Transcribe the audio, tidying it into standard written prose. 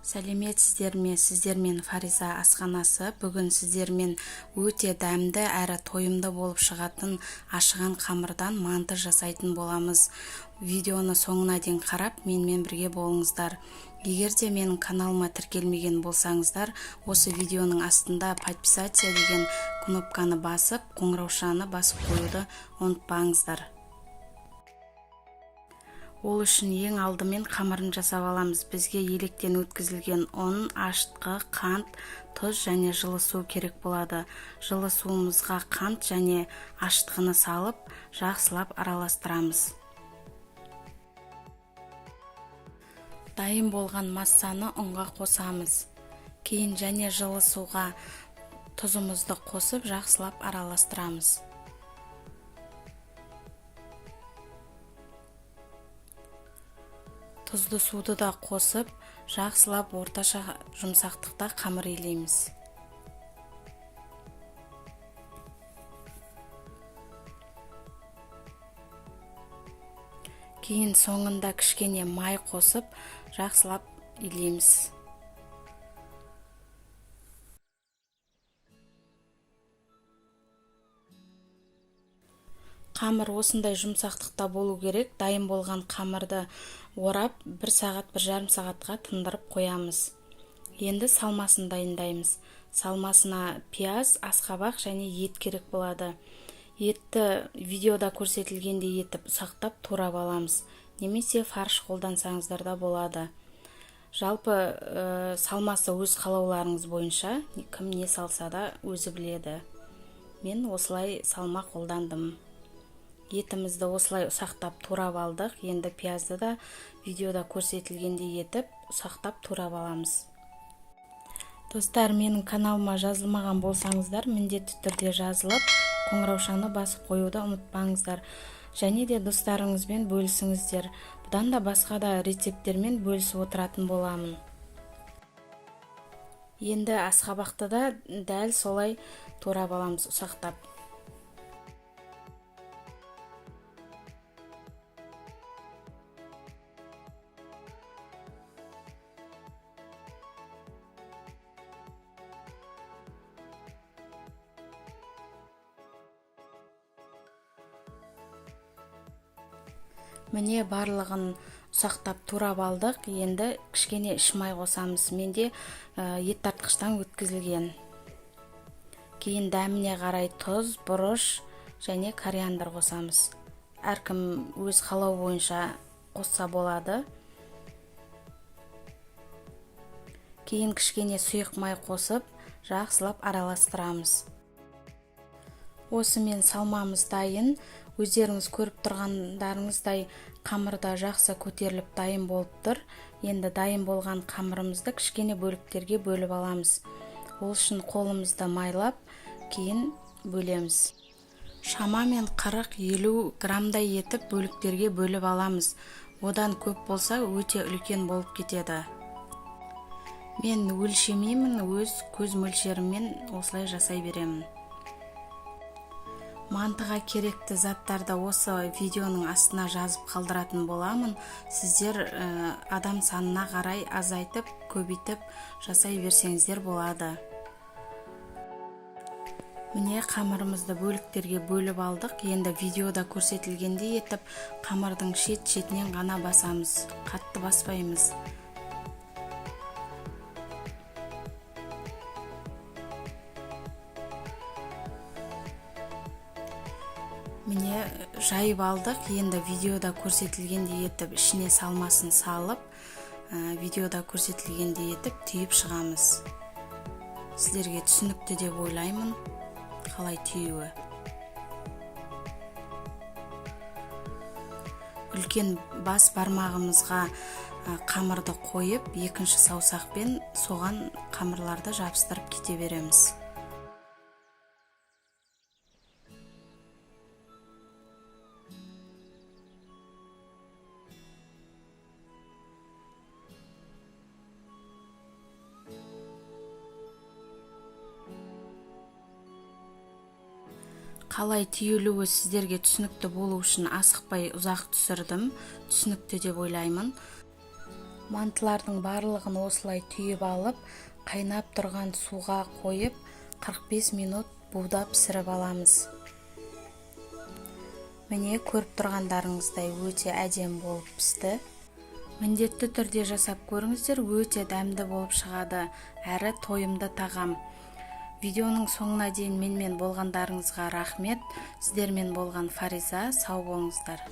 Сәлеметсіздер ме? Сіздермен Фариза асханасы. Бүгін сіздермен өте дәмді әрі тойымды болып шығатын ашыған қамырдан манты жасайтын боламыз. Видеоны соңына дейін қарап, менімен бірге болыңыздар. Егер де менің каналыма тіркелмеген болсаңыздар, осы видеоның астында подписаться деген кнопканы басып, қоңыраушаны басып қоюды ұмытпаңыздар. Ол үшін ең алдымен қамырын жасап аламыз. Бізге електен өткізілген ұн, ашытқы, қант, тұз және жылы су керек болады. Жылы суымызға қант және ашытқыны салып, жақсылап араластырамыз. Дайын болған массаны ұнға қосамыз. Кейін және жылы суға тұзымызды қосып, жақсылап араластырамыз. Тұзды суды да қосып, жақсылап орташа жұмсақтықта қамыр илейміз. Кейін соңында кішкене май қосып, жақсылап илейміз. Қамыр осындай жұмсақтықта болу керек. Дайын болған қамырды орап, 1 сағат, 1,5 сағатқа тындырып қоямыз. Енді салмасын дайындаймыз. Салмасына пияз, асқабақ және ет керек болады. Етті видеода көрсетілгендей етіп ұсақтап турап аламыз. Немесе фарш қолдансаңыздар да болады. Жалпы салмасы өз қалауларыңыз бойынша, кім не салса да өзі біледі. Мен осылай салма қолдандым. Етімізді осылай ұсақтап турап алдық. Енді пиязды да видеода көрсетілгендей етіп ұсақтап турап аламыз. Достар, менің каналыма жазылмаған болсаңыздар, міндетті түрде жазылып, қоңыраушаны басып қоюды ұмытпаңыздар. Және де достарыңызбен бөлісіңіздер. Бұдан да басқа да рецепттермен бөлісіп отыратын боламын. Енді асқабақты да дәл солай турап аламыз ұсақтап. Міне барлығын ұсақтап турап алдық. Енді кішкене ішмай қосамыз. Менде ет тартқыштан өткізілген. Кейін дәміне қарай тұз, бұрыш және кориандр қосамыз. Әркім өз қалау бойынша қосса болады. Кейін кішкене сұйық май қосып, жақсылап араластырамыз. Осымен салмамыз дайын. Өздеріңіз көріп тұрғандарыңыздай қамырда жақсы көтеріліп дайын болып тұр. Енді дайын болған қамырымызды кішкене бөліктерге бөліп аламыз. Ол үшін қолымызды майлап, кейін бөлеміз. Шамамен 40-50 граммдай етіп бөліктерге бөліп аламыз. Одан көп болса өте үлкен болып кетеді. Мен өлшемеймін, өз көз мөлшеріммен осылай жасай беремін. Мантыға керекті заттарды осы видеоның астына жазып қалдыратын боламын. Сіздер адам санына қарай азайтып, көбейтіп жасай берсеңіздер болады. Міне қамырымызды бөліктерге бөліп алдық. Енді видеода көрсетілгендей етіп, қамырдың шет-шетінен ғана басамыз. Қатты баспаймыз. Міне жайып алдық. Енді видеода көрсетілгендей етіп, ішіне салмасын салып, видеода көрсетілгендей етіп, түйіп шығамыз. Сіздерге түсінікті деп ойлаймын, қалай түйуі. Үлкен бас бармағымызға қамырды қойып, екінші саусақпен соған қамырларды жабыстырып кете береміз. Қалай түйілуі сіздерге түсінікті болу үшін асықпай ұзақ түсірдім. Түсінікті деп ойлаймын. Мантылардың барлығын осылай түйіп алып, қайнап тұрған суға қойып 45 минут буда пісіріп аламыз. Міне, көріп тұрғандарыңыздай өте әдем болып пісті. Міндетті түрде жасап көріңіздер, өте дәмді болып шығады, әрі тойымды тағам. Видеоның соңына дейін менімен болғандарыңызға рахмет. Сіздермен болған Фариза, сау болыңыздар.